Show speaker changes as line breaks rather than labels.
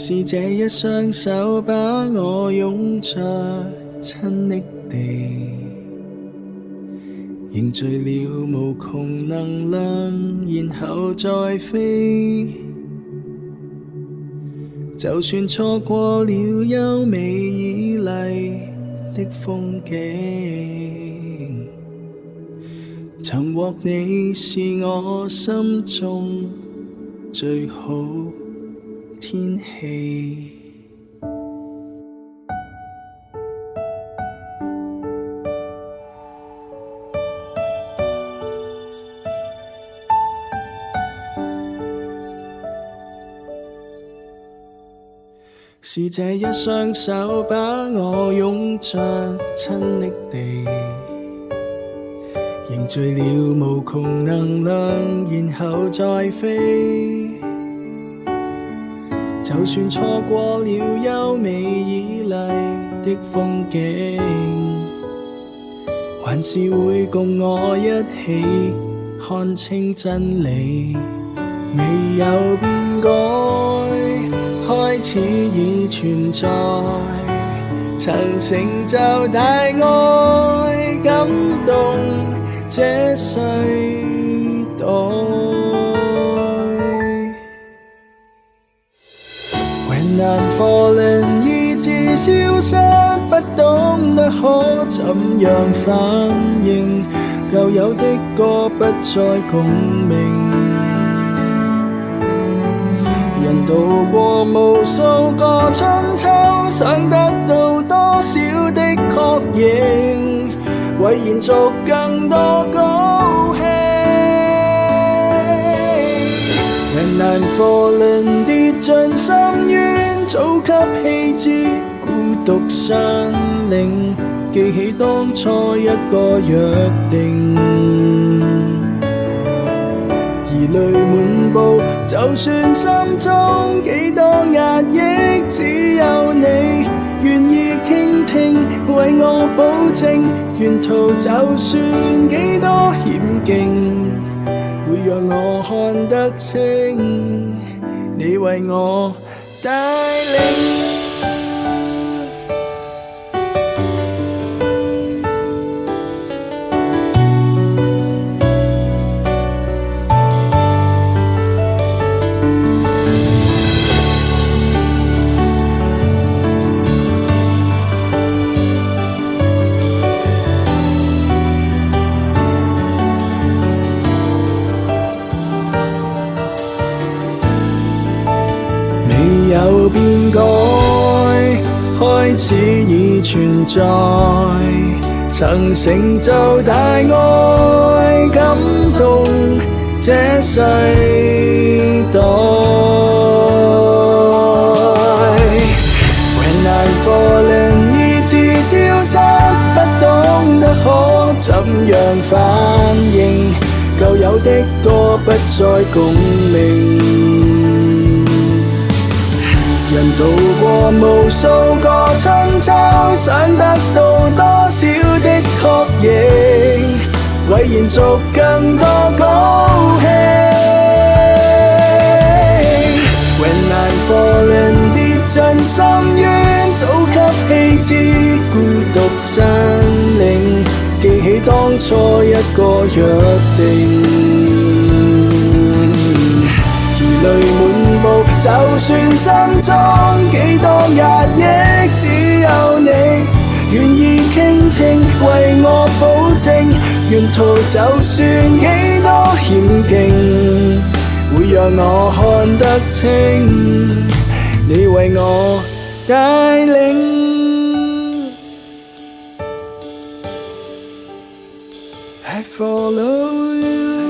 是這一雙手把我擁着親昵地，凝聚了無窮能量，然後再飛。就算錯過了優美綺麗的風景，尋獲你是我心中最好天氣。是這一雙手把我擁着親昵地，凝聚了無窮能量，然後再飛。就算錯過了優美綺麗的風景，還是會共我一起看清真理。未有變改，開始已存在，曾成就大愛，感動這世代。When I'm falling，意志消失，不懂得可怎樣反應，舊有的歌不再共鳴。人渡過無數個春秋，想得到多少的確認，為延續更多高興。When I'm falling，跌進深淵，早給棄置孤獨山嶺，記起當初一個約定。疑慮滿布，就算心中幾多壓抑，只有你願意傾聽，為我保證，沿途就算幾多險境，會讓我看得清，你為我帶領。有變改，開始已存在，曾成就大愛，感動這世代。When I'm falling，意志消失，不懂得可怎樣反應，舊有的歌不再共鳴。人渡過無數個春秋，想得到多少的確認，為延續更多高興。When I'm falling，跌進深淵，早給棄置孤獨山嶺，記起當初一個約定。淚滿布，就算心中幾多壓抑，只有你願意傾聽，為我保證，沿途就算幾多險境，會讓我看得清，你為我帶領。I follow you。